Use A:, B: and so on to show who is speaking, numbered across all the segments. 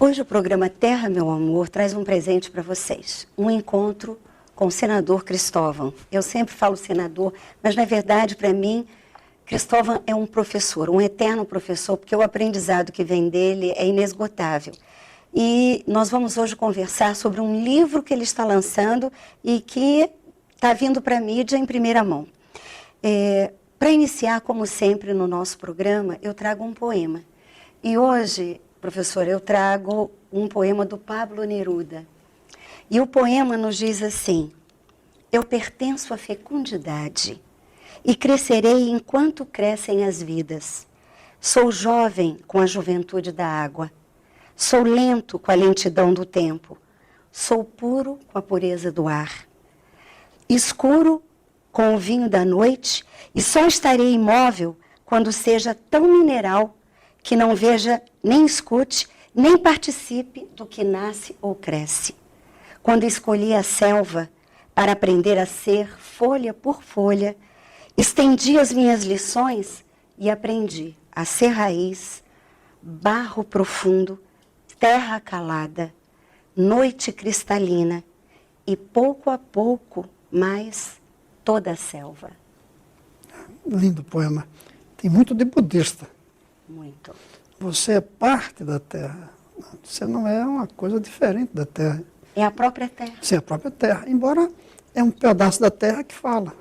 A: Hoje o programa Terra, Meu Amor, traz um presente para vocês. Um encontro com o senador Cristóvão. Eu sempre falo senador, mas na verdade, para mim, Cristóvão é um professor, um eterno professor, porque o aprendizado que vem dele é inesgotável. E nós vamos hoje conversar sobre um livro que ele está lançando e que está vindo para a mídia em primeira mão. Para iniciar, como sempre, no nosso programa, eu trago um poema. E hoje, professor, eu trago um poema do Pablo Neruda. E o poema nos diz assim: eu pertenço à fecundidade e crescerei enquanto crescem as vidas. Sou jovem com a juventude da água. Sou lento com a lentidão do tempo. Sou puro com a pureza do ar. Escuro com o vinho da noite, e só estarei imóvel quando seja tão mineral que não veja, nem escute, nem participe do que nasce ou cresce. Quando escolhi a selva para aprender a ser folha por folha, estendi as minhas lições e aprendi a ser raiz, barro profundo, terra calada, noite cristalina e pouco a pouco mais toda a selva.
B: Lindo poema. Tem muito de budista.
A: Muito.
B: Você é parte da Terra. Você não é uma coisa diferente da Terra.
A: É a própria Terra.
B: Você é a própria Terra. Embora é um pedaço da Terra que fala,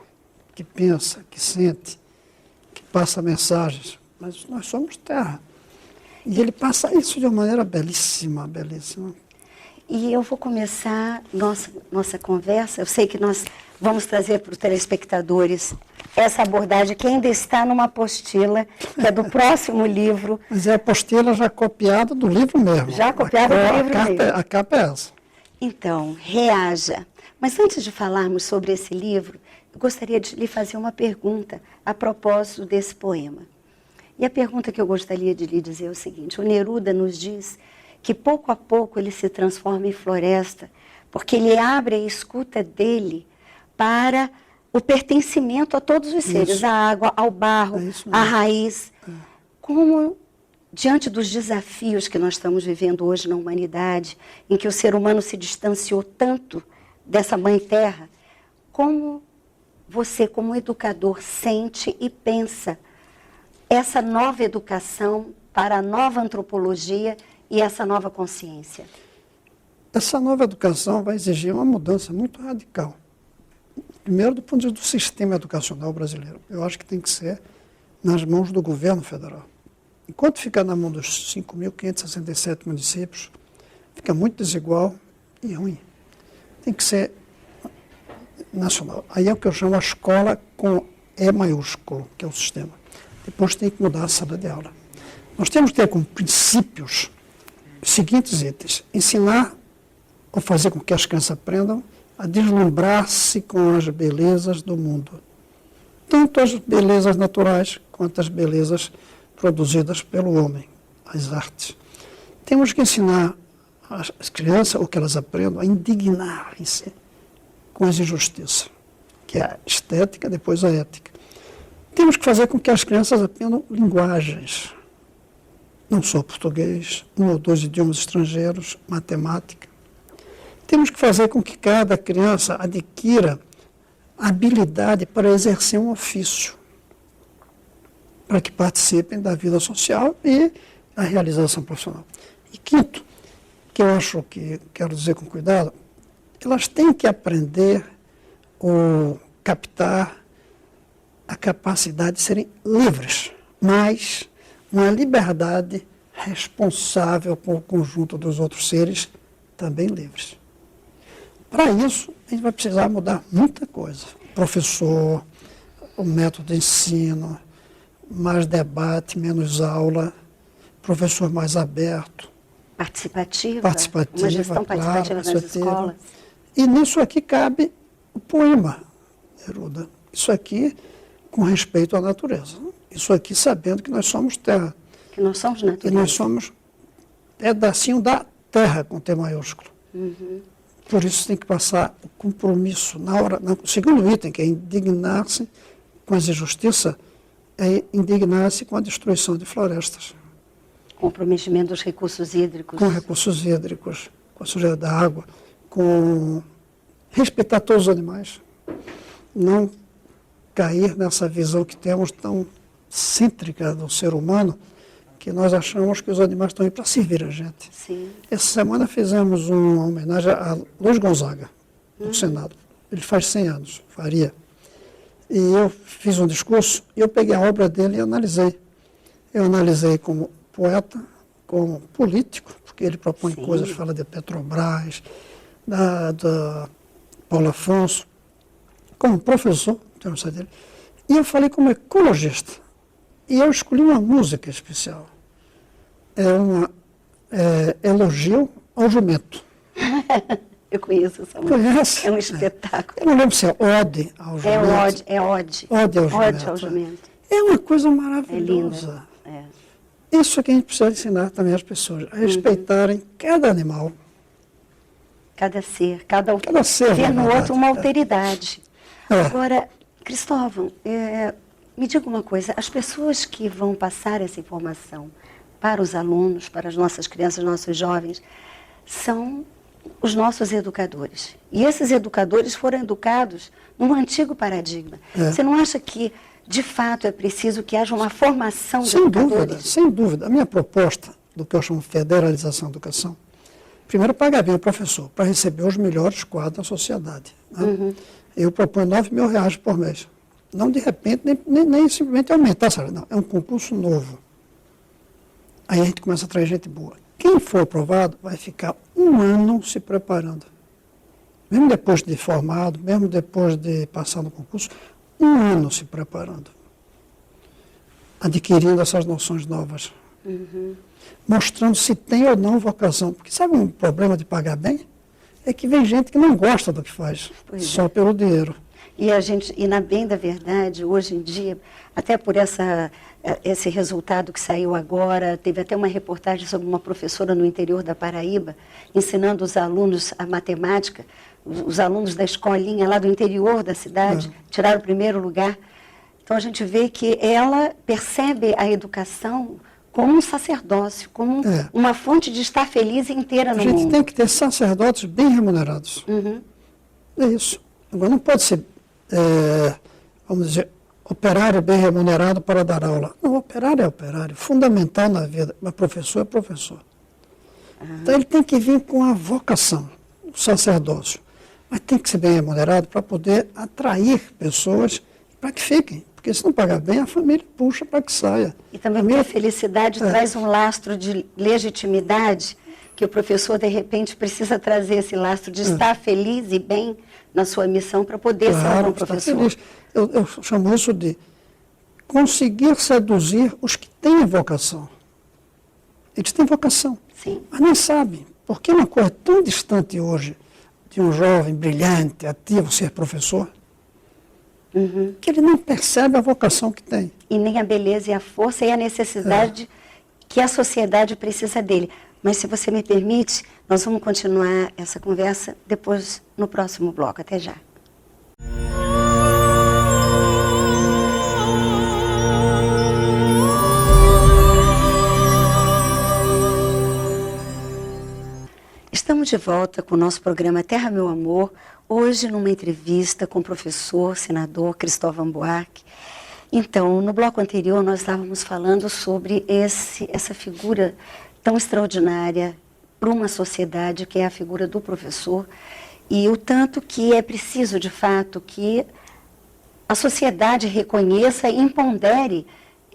B: que pensa, que sente, que passa mensagens. Mas nós somos Terra. E ele passa isso de uma maneira belíssima, belíssima.
A: E eu vou começar nossa conversa. Eu sei que nós vamos trazer para os telespectadores essa abordagem que ainda está numa apostila, que é do próximo livro.
B: Mas é a apostila já copiada do livro mesmo.
A: Já copiada do livro mesmo.
B: A capa é essa.
A: Então, reaja. Mas antes de falarmos sobre esse livro, eu gostaria de lhe fazer uma pergunta a propósito desse poema. E a pergunta que eu gostaria de lhe dizer é o seguinte: o Neruda nos diz que pouco a pouco ele se transforma em floresta, porque ele abre a escuta dele para o pertencimento a todos os seres, à água, ao barro, à raiz. Como, diante dos desafios que nós estamos vivendo hoje na humanidade, em que o ser humano se distanciou tanto dessa mãe terra, como você, como educador, sente e pensa essa nova educação para a nova antropologia e essa nova consciência?
B: Essa nova educação vai exigir uma mudança muito radical. Primeiro, do ponto de vista do sistema educacional brasileiro. Eu acho que tem que ser nas mãos do governo federal. Enquanto ficar na mão dos 5.567 municípios, fica muito desigual e ruim. Tem que ser nacional. Aí é o que eu chamo a escola com E maiúsculo, que é o sistema. Depois tem que mudar a sala de aula. Nós temos que ter como princípios os seguintes itens: ensinar ou fazer com que as crianças aprendam a deslumbrar-se com as belezas do mundo. Tanto as belezas naturais quanto as belezas produzidas pelo homem, as artes. Temos que ensinar as crianças, ou que elas aprendam, a indignarem-se com as injustiças, que é a estética, depois a ética. Temos que fazer com que as crianças aprendam linguagens, não só português, 1 ou 2 idiomas estrangeiros, matemática. Temos que fazer com que cada criança adquira habilidade para exercer um ofício, para que participem da vida social e da realização profissional. E quinto, que eu acho que quero dizer com cuidado, elas têm que aprender ou captar a capacidade de serem livres, mas uma liberdade responsável com o conjunto dos outros seres também livres. Para isso, a gente vai precisar mudar muita coisa. O professor, o método de ensino, mais debate, menos aula, professor mais aberto.
A: Participativa, uma gestão participativa nas escolas.
B: E nisso aqui cabe o poema, Neruda. Isso aqui com respeito à natureza. Isso aqui sabendo que nós somos terra.
A: Que nós somos natureza.
B: Que nós somos pedacinho da terra, com T maiúsculo.
A: Uhum.
B: Por isso tem que passar o compromisso. O segundo item, que é indignar-se com as injustiças, é indignar-se com a destruição de florestas.
A: Comprometimento dos recursos hídricos.
B: Com recursos hídricos, com a sujeira da água, com respeitar todos os animais. Não cair nessa visão que temos tão cêntrica do ser humano, que nós achamos que os animais estão aí para servir a gente.
A: Sim.
B: Essa semana fizemos uma homenagem a Luiz Gonzaga, no Senado. Ele faz 100 anos, faria. E eu fiz um discurso e eu peguei a obra dele e analisei. Eu analisei como poeta, como político, porque ele propõe
A: Sim.
B: coisas, fala de Petrobras, da Paulo Afonso, como professor, não sei dele, e eu falei como ecologista. E eu escolhi uma música especial. É um elogio ao jumento.
A: Eu conheço essa música.
B: Conhece?
A: É um espetáculo.
B: Eu não lembro se é ode ao jumento.
A: É ode.
B: Ode ao jumento.
A: Ode ao jumento.
B: É uma coisa
A: É
B: maravilhosa.
A: linda.
B: Isso é que a gente precisa ensinar também às pessoas, a respeitarem cada animal.
A: Cada ser, cada
B: ser,
A: ver
B: na
A: no
B: verdade.
A: outro uma alteridade.
B: É.
A: Agora, Cristóvão, me diga uma coisa, as pessoas que vão passar essa informação para os alunos, para as nossas crianças, nossos jovens, são os nossos educadores. E esses educadores foram educados num antigo paradigma. Você não acha que, de fato, é preciso que haja uma formação de educadores?
B: Sem dúvida. A minha proposta, do que eu chamo de federalização da educação, primeiro pagar bem o professor, para receber os melhores quadros da sociedade. Né? Eu proponho R$9.000 por mês. Não de repente, nem simplesmente aumentar, sabe? Não, é um concurso novo. Aí a gente começa a atrair gente boa. Quem for aprovado vai ficar 1 ano se preparando. Mesmo depois de formado, mesmo depois de passar no concurso, 1 ano se preparando. Adquirindo essas noções novas. Mostrando se tem ou não vocação. Porque sabe um problema de pagar bem? É que vem gente que não gosta do que faz, só pelo dinheiro.
A: E na bem da verdade, hoje em dia, até por esse resultado que saiu agora, teve até uma reportagem sobre uma professora no interior da Paraíba, ensinando os alunos a matemática, os alunos da escolinha lá do interior da cidade, tiraram o primeiro lugar. Então a gente vê que ela percebe a educação como um sacerdócio, como uma fonte de estar feliz e inteira no mundo.
B: A gente tem que ter sacerdotes bem remunerados. É isso. Agora não pode ser, vamos dizer, operário bem remunerado para dar aula. Não, operário é operário, fundamental na vida, mas professor é professor. Então ele tem que vir com a vocação, o sacerdócio, mas tem que ser bem remunerado para poder atrair pessoas para que fiquem. Porque se não pagar bem, a família puxa para que saia.
A: E também porque a felicidade traz um lastro de legitimidade, que o professor, de repente, precisa trazer esse lastro de estar feliz e bem na sua missão para poder ser um bom professor.
B: Feliz. Eu chamo isso de conseguir seduzir os que têm vocação. Eles têm vocação, mas não sabem. Porque uma coisa tão distante hoje de um jovem brilhante, ativo, ser professor, que ele não percebe a vocação que tem.
A: E nem a beleza e a força e a necessidade que a sociedade precisa dele. Mas, se você me permite, nós vamos continuar essa conversa depois, no próximo bloco. Até já. Estamos de volta com o nosso programa Terra, Meu Amor, hoje numa entrevista com o professor, senador Cristóvão Buarque. Então, no bloco anterior, nós estávamos falando sobre essa figura tão extraordinária para uma sociedade, que é a figura do professor, e o tanto que é preciso, de fato, que a sociedade reconheça e empodere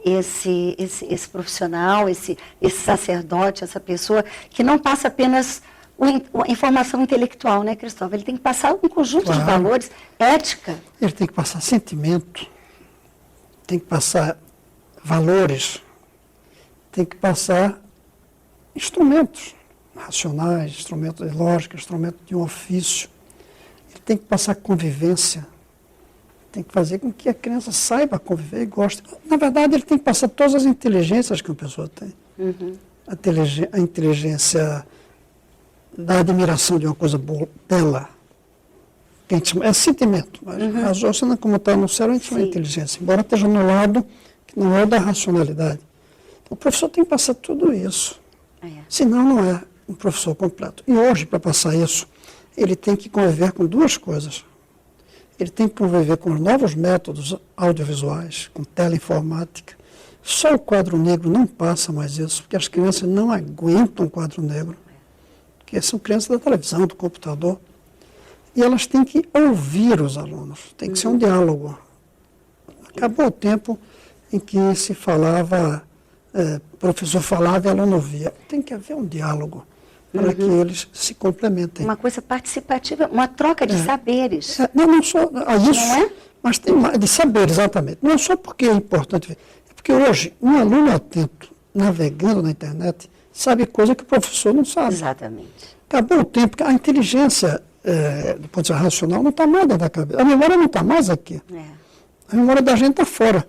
A: esse profissional, esse sacerdote, essa pessoa, que não passa apenas informação intelectual, né, Cristóvão? Ele tem que passar um conjunto de valores, ética.
B: Ele tem que passar sentimento, tem que passar valores, tem que passar instrumentos racionais, instrumentos de lógica, instrumentos de um ofício. Ele tem que passar convivência, tem que fazer com que a criança saiba conviver e goste. Na verdade, ele tem que passar todas as inteligências que uma pessoa tem. A inteligência da admiração de uma coisa boa, bela, que a gente chama, é sentimento, mas raciocínio, como está no cérebro, a gente chama de inteligência, embora esteja no lado que não é o da racionalidade. O professor tem que passar tudo isso.
A: É.
B: Senão não é um professor completo. E hoje, para passar isso, ele tem que conviver com duas coisas. Ele tem que conviver com os novos métodos audiovisuais, com teleinformática. Só o quadro negro não passa mais isso, porque as crianças não aguentam o quadro negro. Porque são crianças da televisão, do computador. E elas têm que ouvir os alunos. Tem que ser um diálogo. Acabou o tempo em que se falava, o professor falava e aluno ouvia. Tem que haver um diálogo para que eles se complementem.
A: Uma coisa participativa, uma troca de saberes.
B: Não só isso,
A: Não é?
B: mas tem mais de saber, exatamente. Não é só porque é importante ver. É porque hoje, um aluno atento, navegando na internet, sabe coisa que o professor não sabe.
A: Exatamente.
B: Acabou o tempo que a inteligência, do ponto de vista racional, não está mais dentro da cabeça. A memória não está mais aqui.
A: É.
B: A memória da gente está fora.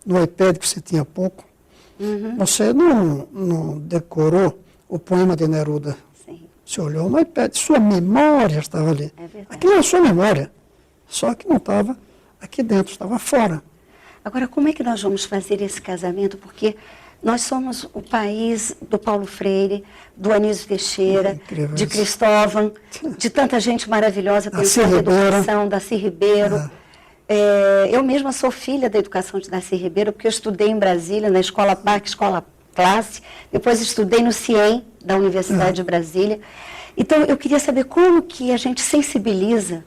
B: No iPad que você tinha há pouco. Você não decorou o poema de Neruda.
A: Sim.
B: Você olhou no iPad, sua memória estava ali.
A: É verdade.
B: Aquilo era a sua memória. Só que não estava aqui dentro, estava fora.
A: Agora, como é que nós vamos fazer esse casamento? Porque nós somos o país do Paulo Freire, do Anísio Teixeira,
B: Incrível
A: de
B: isso.
A: Cristóvão, de tanta gente maravilhosa
B: Darcy
A: pensando em
B: Ribeiro.
A: educação, Darcy Ribeiro. Eu mesma sou filha da educação de Darcy Ribeiro, porque eu estudei em Brasília, na Escola Parque, Escola Classe, depois estudei no CIEM, da Universidade de Brasília. Então, eu queria saber como que a gente sensibiliza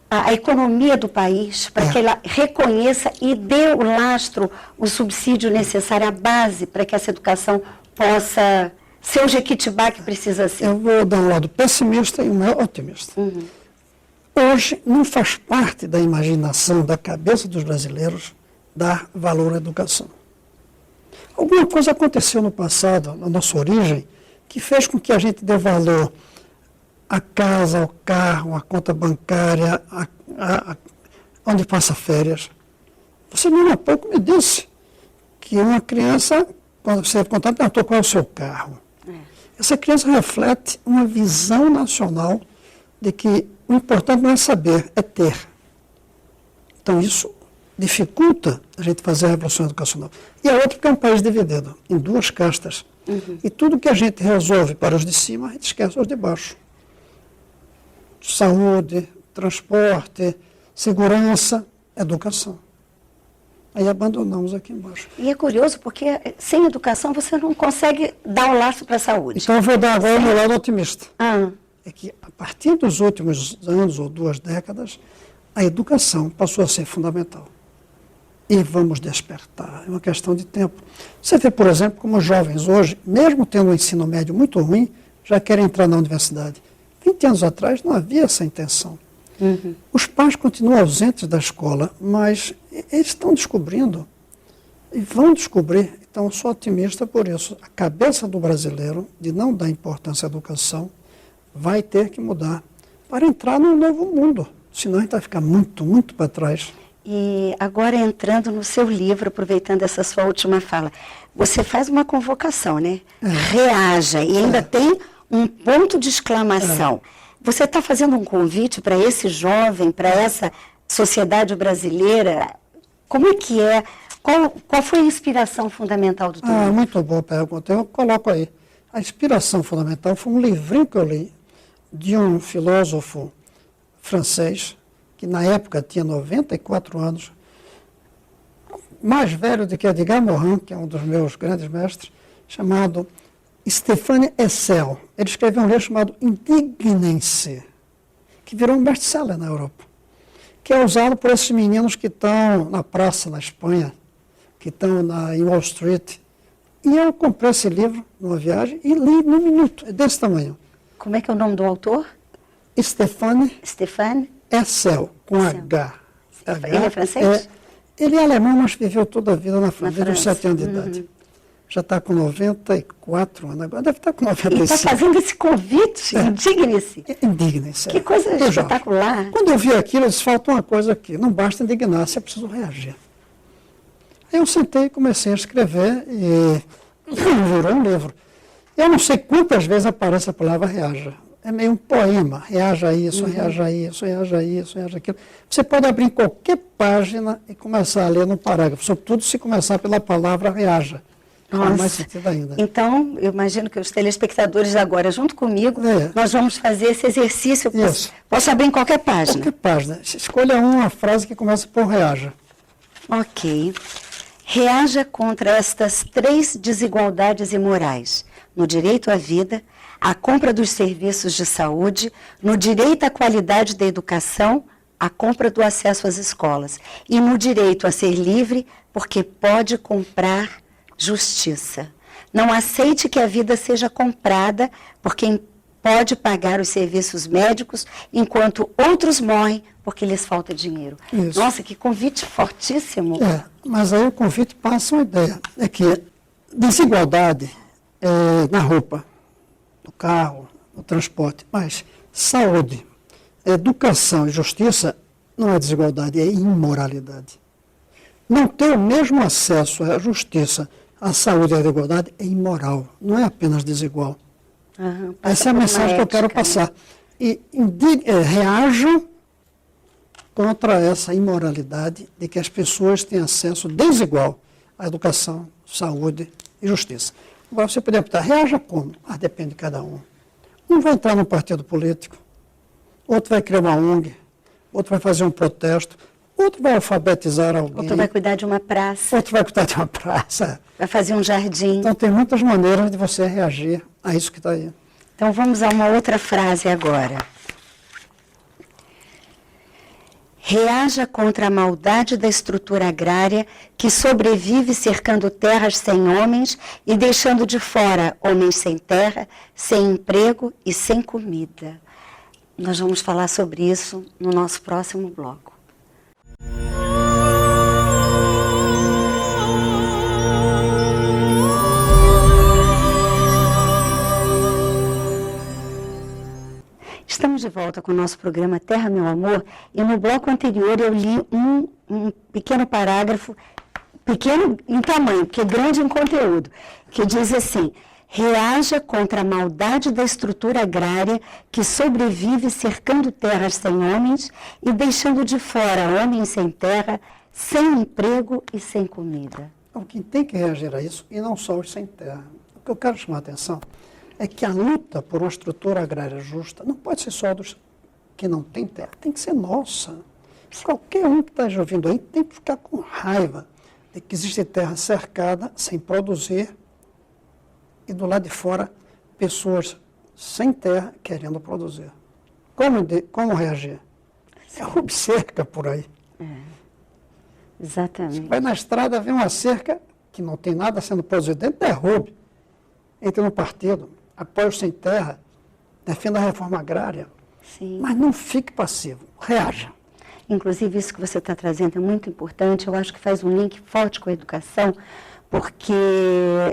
A: a economia do país para que ela reconheça e dê o lastro, o subsídio necessário, a base para que essa educação possa ser o jequitibá que precisa ser.
B: Eu vou dar um lado pessimista e um otimista. Hoje não faz parte da imaginação, da cabeça dos brasileiros, dar valor à educação. Alguma coisa aconteceu no passado, na nossa origem, que fez com que a gente dê valor à casa, ao carro, à conta bancária, onde passa férias. Você mesmo há pouco me disse que uma criança, quando você contar, perguntou qual é o seu carro. Essa criança reflete uma visão nacional de que o importante não é saber, é ter. Então isso dificulta a gente fazer a revolução educacional. E a outra porque é um país dividido em duas castas. E tudo que a gente resolve para os de cima, a gente esquece os de baixo. Saúde, transporte, segurança, educação. Aí abandonamos aqui embaixo.
A: E é curioso porque sem educação você não consegue dar o laço para a saúde.
B: Então eu vou dar agora o meu lado otimista.
A: Ah,
B: É que a partir dos últimos anos ou 2 décadas, a educação passou a ser fundamental. E vamos despertar, é uma questão de tempo. Você vê, por exemplo, como os jovens hoje, mesmo tendo um ensino médio muito ruim, já querem entrar na universidade. 20 anos atrás não havia essa intenção. Os pais continuam ausentes da escola, mas eles estão descobrindo e vão descobrir. Então, eu sou otimista por isso. A cabeça do brasileiro, de não dar importância à educação, vai ter que mudar para entrar num novo mundo. Senão a gente vai ficar muito, muito para trás.
A: e agora entrando no seu livro, aproveitando essa sua última fala, você faz uma convocação, né? Reaja, e ainda tem um ponto de exclamação. Você está fazendo um convite para esse jovem, para essa sociedade brasileira? Como é que é? Qual foi a inspiração fundamental do teu livro?
B: Muito boa pergunta. Eu coloco aí. A inspiração fundamental foi um livrinho que eu li de um filósofo francês, que na época tinha 94 anos, mais velho do que Edgar Morin, que é um dos meus grandes mestres, chamado Stéphane Hessel. Ele escreveu um livro chamado Indignem-se, que virou um best-seller na Europa, que é usado por esses meninos que estão na praça na Espanha, que estão em Wall Street. E eu comprei esse livro numa viagem e li num minuto, é desse tamanho.
A: Como é que é o nome do autor?
B: Stéphane
A: Stéphane
B: Hessel, com
A: Hessel.
B: H.
A: Ele é francês?
B: Ele é alemão, mas viveu toda a vida na França, desde os
A: França.
B: 7 anos de idade. Já está com 94 anos agora, deve estar com
A: E
B: 95.
A: está fazendo esse convite, indigne-se.
B: Indigne-se.
A: Que coisa espetacular.
B: Quando eu vi aquilo, eu disse, falta uma coisa aqui, não basta indignar-se, é preciso reagir. Aí eu sentei e comecei a escrever e virou um livro. Eu não sei quantas vezes aparece a palavra reaja. É meio um poema, reaja a isso, reaja a isso, reaja a isso, reaja aquilo. Você pode abrir em qualquer página e começar a ler no parágrafo, sobretudo se começar pela palavra reaja. Faz mais sentido ainda.
A: Então, eu imagino que os telespectadores agora, junto comigo, nós vamos fazer esse exercício. Posso abrir em qualquer página?
B: Qualquer página. Escolha uma frase que começa por reaja.
A: Ok. Reaja contra estas 3 desigualdades imorais: no direito à vida, a compra dos serviços de saúde, no direito à qualidade da educação, a compra do acesso às escolas, e no direito a ser livre, porque pode comprar justiça. Não aceite que a vida seja comprada por quem pode pagar os serviços médicos, enquanto outros morrem porque lhes falta dinheiro.
B: Isso.
A: Nossa, que convite fortíssimo.
B: Mas aí o convite passa uma ideia. É que desigualdade na roupa, no carro, no transporte, mas saúde, educação e justiça não é desigualdade, é imoralidade. Não ter o mesmo acesso à justiça, à saúde e à igualdade é imoral, não é apenas desigual. Essa é a mensagem que eu quero passar. E reajam contra essa imoralidade de que as pessoas têm acesso desigual à educação, saúde e justiça. Agora você poderia perguntar, reaja como? Mas depende de cada um. Um vai entrar num partido político, outro vai criar uma ONG, outro vai fazer um protesto, outro vai alfabetizar alguém.
A: Outro vai cuidar de uma praça.
B: Outro vai cuidar de uma praça.
A: Vai fazer um jardim.
B: Então tem muitas maneiras de você reagir a isso que está aí.
A: Então vamos a uma outra frase agora. Reaja contra a maldade da estrutura agrária que sobrevive cercando terras sem homens e deixando de fora homens sem terra, sem emprego e sem comida. Nós vamos falar sobre isso no nosso próximo bloco. Estamos de volta com o nosso programa Terra, Meu Amor, e no bloco anterior eu li um pequeno parágrafo, pequeno em tamanho, porque grande em conteúdo, que diz assim: reaja contra a maldade da estrutura agrária que sobrevive cercando terras sem homens e deixando de fora homens sem terra, sem emprego e sem comida.
B: Então, quem tem que reagir a isso, e não só os sem terra. O que eu quero chamar a atenção é que a luta por uma estrutura agrária justa não pode ser só dos que não têm terra, tem que ser nossa. Qualquer um que está ouvindo aí tem que ficar com raiva de que existe terra cercada, sem produzir, e do lado de fora, pessoas sem terra querendo produzir. Como reagir? Derrube cerca por aí.
A: Exatamente.
B: Você vai na estrada, vê uma cerca que não tem nada sendo produzido dentro, derrube. Entre no partido, apoie os sem terra, defenda a reforma agrária.
A: Sim.
B: Mas não fique passivo, reaja.
A: Inclusive, isso que você está trazendo é muito importante. Eu acho que faz um link forte com a educação, porque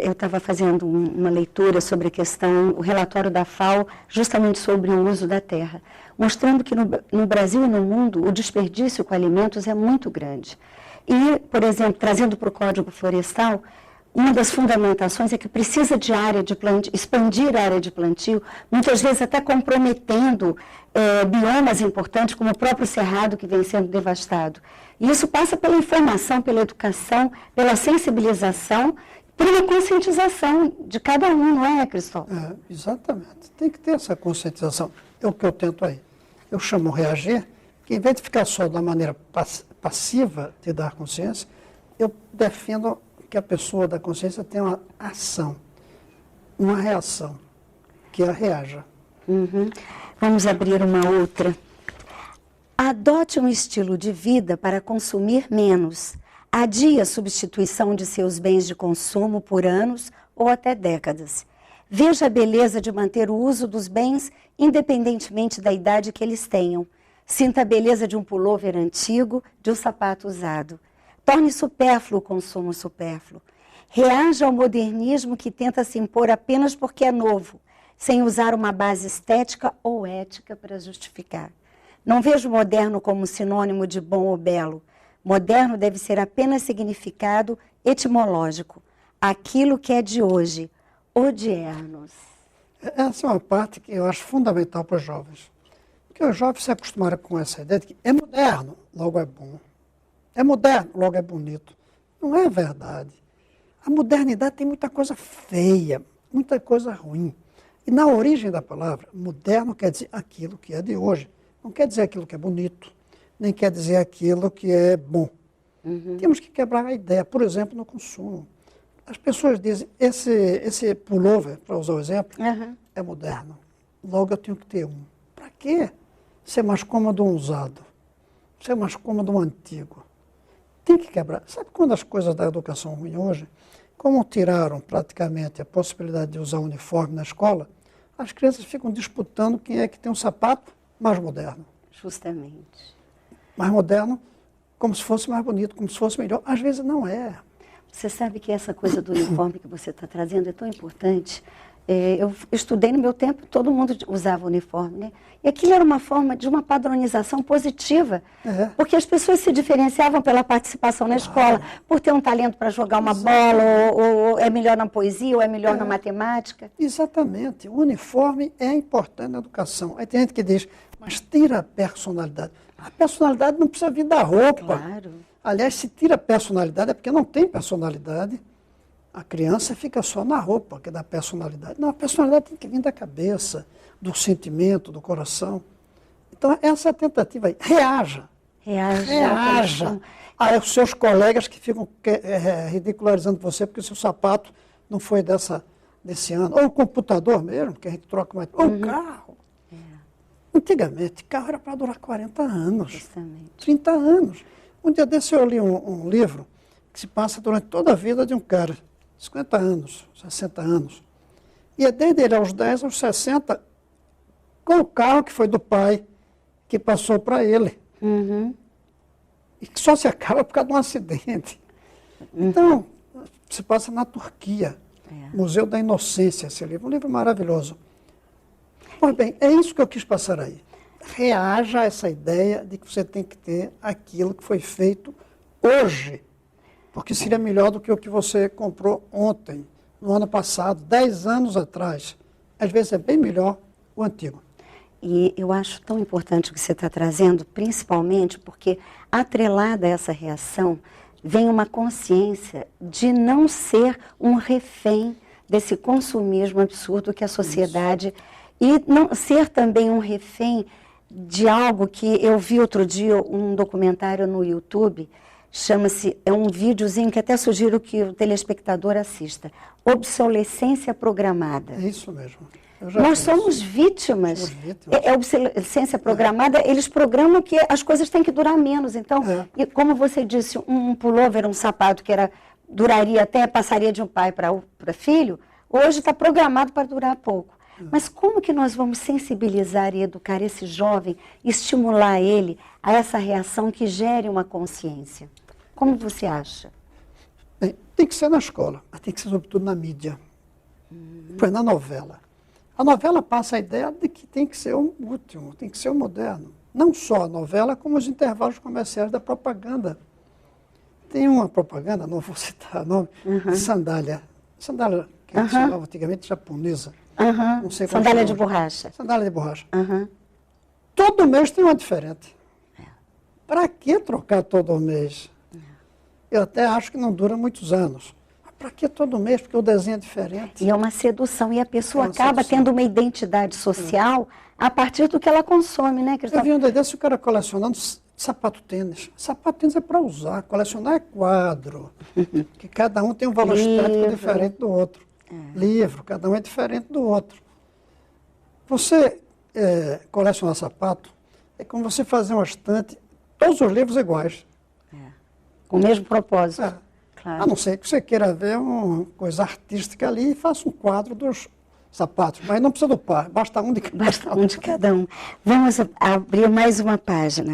A: eu estava fazendo uma leitura sobre a questão, o relatório da FAO, justamente sobre o uso da terra, mostrando que no Brasil e no mundo o desperdício com alimentos é muito grande. E, por exemplo, trazendo para o Código Florestal, uma das fundamentações é que precisa de área de plantio, expandir a área de plantio, muitas vezes até comprometendo biomas importantes, como o próprio cerrado que vem sendo devastado. E isso passa pela informação, pela educação, pela sensibilização, por uma conscientização de cada um, não é, Cristóvão?
B: Exatamente. Tem que ter essa conscientização. É o que eu tento aí. Eu chamo reagir, que em vez de ficar só da maneira passiva de dar consciência, eu defendo que a pessoa da consciência tenha uma ação, uma reação, que ela reaja.
A: Vamos abrir uma outra. Adote um estilo de vida para consumir menos. Adie a substituição de seus bens de consumo por anos ou até décadas. Veja a beleza de manter o uso dos bens independentemente da idade que eles tenham. Sinta a beleza de um pullover antigo, de um sapato usado. Torne supérfluo o consumo supérfluo. Reaja ao modernismo que tenta se impor apenas porque é novo, sem usar uma base estética ou ética para justificar. Não vejo moderno como sinônimo de bom ou belo. Moderno deve ser apenas significado etimológico. Aquilo que é de hoje, odiernos.
B: Essa é uma parte que eu acho fundamental para os jovens. Porque os jovens se acostumaram com essa ideia de que é moderno, logo é bom. É moderno, logo é bonito. Não é verdade. A modernidade tem muita coisa feia, muita coisa ruim. E na origem da palavra, moderno quer dizer aquilo que é de hoje. Não quer dizer aquilo que é bonito, nem quer dizer aquilo que é bom. Temos que quebrar a ideia, por exemplo, no consumo. As pessoas dizem, esse pullover, para usar o exemplo, é moderno. Logo eu tenho que ter um. Para quê? Ser mais cômodo um usado. Ser mais cômodo um antigo. Tem que quebrar. Sabe quando as coisas da educação ruim hoje, como tiraram praticamente a possibilidade de usar uniforme na escola, as crianças ficam disputando quem é que tem um sapato mais moderno.
A: Justamente.
B: Mais moderno, como se fosse mais bonito, como se fosse melhor. Às vezes não é.
A: Você sabe que essa coisa do uniforme que você está trazendo é tão importante. Eu estudei no meu tempo, todo mundo usava uniforme, né? E aquilo era uma forma de uma padronização positiva, porque as pessoas se diferenciavam pela participação na escola, por ter um talento para jogar uma bola, ou é melhor na poesia, ou é melhor na matemática.
B: Exatamente. O uniforme é importante na educação. Aí tem gente que diz, mas tira a personalidade. A personalidade não precisa vir da roupa.
A: Claro.
B: Aliás, se tira a personalidade é porque não tem personalidade. A criança fica só na roupa, que é da personalidade. Não, a personalidade tem que vir da cabeça, do sentimento, do coração. Então, essa é a tentativa aí. Reaja. Reaja. Aí os seus colegas que ficam ridicularizando você porque o seu sapato não foi desse ano. Ou o computador mesmo, que a gente troca mais. Ou o carro. Antigamente, carro era para durar 40 anos.
A: Justamente.
B: 30 anos. Um dia desse eu li um livro que se passa durante toda a vida de um cara. 50 anos, 60 anos. E é desde ele aos 10 aos 60, com o carro que foi do pai, que passou para ele. E que só se acaba por causa de um acidente. Então, se passa na Turquia. Museu da Inocência, esse livro. Um livro maravilhoso. Pois bem, é isso que eu quis passar aí. Reaja a essa ideia de que você tem que ter aquilo que foi feito hoje. Porque seria melhor do que o que você comprou ontem, no ano passado, 10 anos atrás. Às vezes é bem melhor o antigo.
A: E eu acho tão importante o que você está trazendo, principalmente porque, atrelada a essa reação, vem uma consciência de não ser um refém desse consumismo absurdo que a sociedade... E não ser também um refém de algo que eu vi outro dia, um documentário no YouTube, chama-se, é um videozinho que até sugiro que o telespectador assista, Obsolescência Programada.
B: É isso mesmo.
A: Nós somos vítimas. É obsolescência programada, eles programam que as coisas têm que durar menos. Então, e como você disse, um pullover, um sapato que duraria até, passaria de um pai para filho, hoje está programado para durar pouco. Mas como que nós vamos sensibilizar e educar esse jovem, estimular ele a essa reação que gere uma consciência? Como você acha?
B: Bem, tem que ser na escola, mas tem que ser sobretudo na mídia. Foi na novela. A novela passa a ideia de que tem que ser o último, tem que ser o moderno. Não só a novela, como os intervalos comerciais da propaganda. Tem uma propaganda, não vou citar o nome, de sandália. Sandália que se chamava antigamente japonesa. Não sei qual
A: sandália de borracha.
B: Sandália de borracha. Todo mês tem uma diferente. Para que trocar todo mês? Eu até acho que não dura muitos anos. Para que todo mês? Porque o desenho é diferente.
A: E é uma sedução. E a pessoa acaba tendo uma identidade social a partir do que ela consome, né, Cristóvão?
B: Eu vi um dia desse o cara colecionando sapato tênis. Sapato tênis é para usar. Colecionar é quadro. Que cada um tem um valor estético diferente do outro. Livro, cada um é diferente do outro. Você colecionar sapato é como você fazer uma estante, todos os livros iguais.
A: Com o mesmo propósito. Claro.
B: A não ser que você queira ver uma coisa artística ali e faça um quadro dos sapatos. Mas não precisa do par, basta um de cada um.
A: Basta um de cada um. Vamos abrir mais uma página.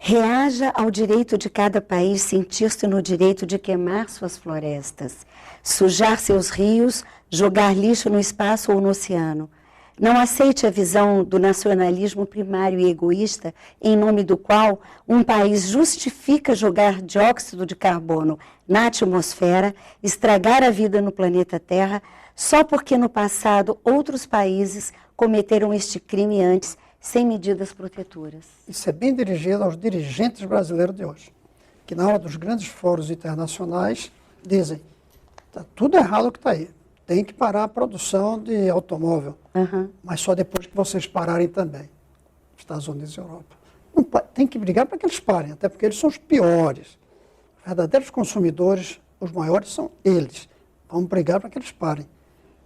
A: Reaja ao direito de cada país sentir-se no direito de queimar suas florestas, sujar seus rios, jogar lixo no espaço ou no oceano. Não aceite a visão do nacionalismo primário e egoísta, em nome do qual um país justifica jogar dióxido de carbono na atmosfera, estragar a vida no planeta Terra, só porque no passado outros países cometeram este crime antes, sem medidas protetoras.
B: Isso é bem dirigido aos dirigentes brasileiros de hoje. que na hora dos grandes fóruns internacionais dizem, está tudo errado o que está aí. Tem que parar a produção de automóvel, mas só depois que vocês pararem também. Estados Unidos e Europa. Não pode, tem que brigar para que eles parem, até porque eles são os piores. Os verdadeiros consumidores, os maiores são eles. Vamos brigar para que eles parem.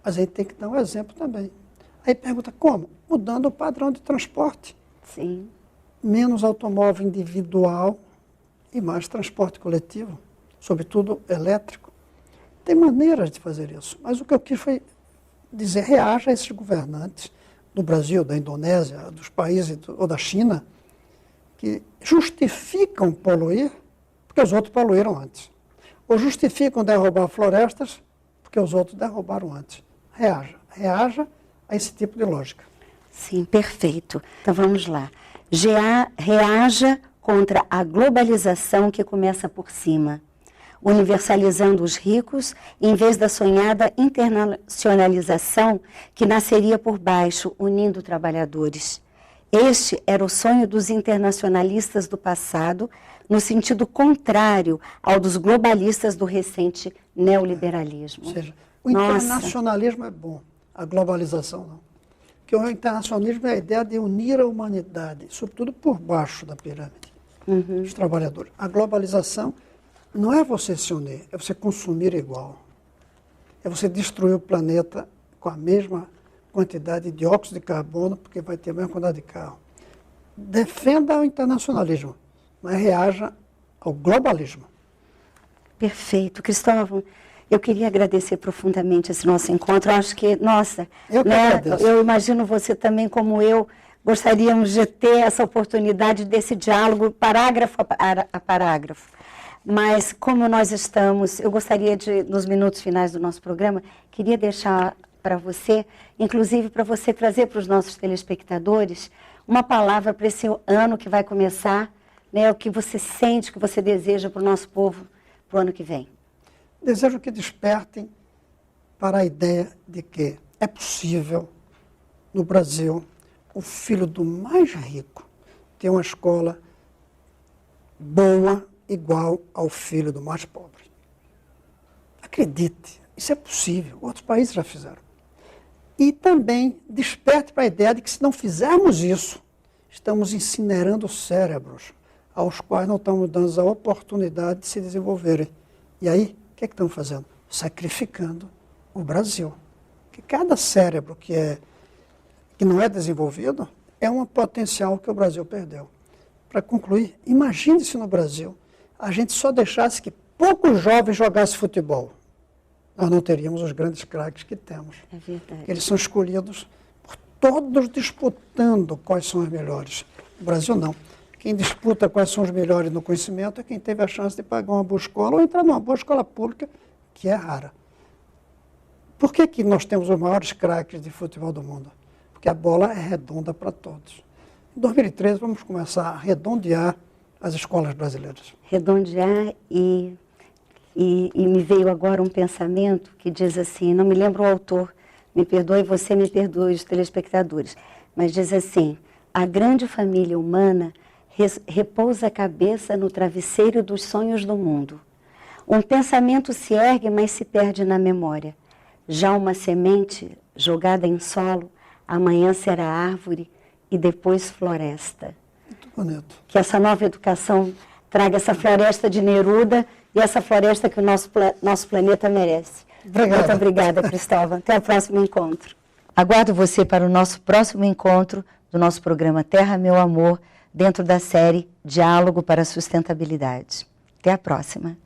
B: Mas aí tem que dar um exemplo também. Aí pergunta como? Mudando o padrão de transporte.
A: Sim.
B: Menos automóvel individual e mais transporte coletivo, sobretudo elétrico. Tem maneiras de fazer isso, mas o que eu quis foi dizer, reaja a esses governantes do Brasil, da Indonésia, dos países ou da China, que justificam poluir porque os outros poluíram antes. Ou justificam derrubar florestas porque os outros derrubaram antes. Reaja a esse tipo de lógica.
A: Sim, perfeito. Então vamos lá. Reaja contra a globalização que começa por cima, universalizando os ricos, em vez da sonhada internacionalização que nasceria por baixo, unindo trabalhadores. Este era o sonho dos internacionalistas do passado, no sentido contrário ao dos globalistas do recente neoliberalismo.
B: Ou seja, o internacionalismo é bom, a globalização não. Porque o internacionalismo é a ideia de unir a humanidade, sobretudo por baixo da pirâmide, os trabalhadores. A globalização não é você se unir, é você consumir igual. É você destruir o planeta com a mesma quantidade de dióxido de carbono, porque vai ter a mesma quantidade de carro. Defenda o internacionalismo, mas reaja ao globalismo.
A: Perfeito. Cristóvão, eu queria agradecer profundamente esse nosso encontro. Eu acho que, nossa, eu imagino você também, como eu, gostaríamos de ter essa oportunidade desse diálogo parágrafo a parágrafo. Mas como nós estamos, eu gostaria de, nos minutos finais do nosso programa, queria deixar para você, inclusive para você trazer para os nossos telespectadores, uma palavra para esse ano que vai começar, né, o que você sente, o que você deseja para o nosso povo para o ano que vem.
B: Desejo que despertem para a ideia de que é possível, no Brasil, o filho do mais rico ter uma escola boa, igual ao filho do mais pobre. Acredite, isso é possível, outros países já fizeram. E também desperte para a ideia de que se não fizermos isso, estamos incinerando cérebros aos quais não estamos dando a oportunidade de se desenvolverem. E aí, o que é que estamos fazendo? Sacrificando o Brasil. Que cada cérebro que não é desenvolvido é um potencial que o Brasil perdeu. Para concluir, imagine se no Brasil a gente só deixasse que poucos jovens jogassem futebol. Nós não teríamos os grandes craques que temos.
A: É verdade.
B: Eles são escolhidos por todos disputando quais são os melhores. No Brasil, não. Quem disputa quais são os melhores no conhecimento é quem teve a chance de pagar uma boa escola ou entrar numa boa escola pública, que é rara. Por que nós temos os maiores craques de futebol do mundo? Porque a bola é redonda para todos. Em 2013, vamos começar a redondear as escolas brasileiras.
A: Redondear e me veio agora um pensamento que diz assim, não me lembro o autor, me perdoe você, me perdoe os telespectadores, mas diz assim, a grande família humana repousa a cabeça no travesseiro dos sonhos do mundo. Um pensamento se ergue, mas se perde na memória. Já uma semente jogada em solo, amanhã será árvore e depois floresta.
B: Muito bonito.
A: Que essa nova educação traga essa floresta de Neruda e essa floresta que o nosso planeta merece.
B: Obrigada.
A: Muito obrigada, Cristóvão. Até o próximo encontro. Aguardo você para o nosso próximo encontro do nosso programa Terra, Meu Amor, dentro da série Diálogo para a Sustentabilidade. Até a próxima.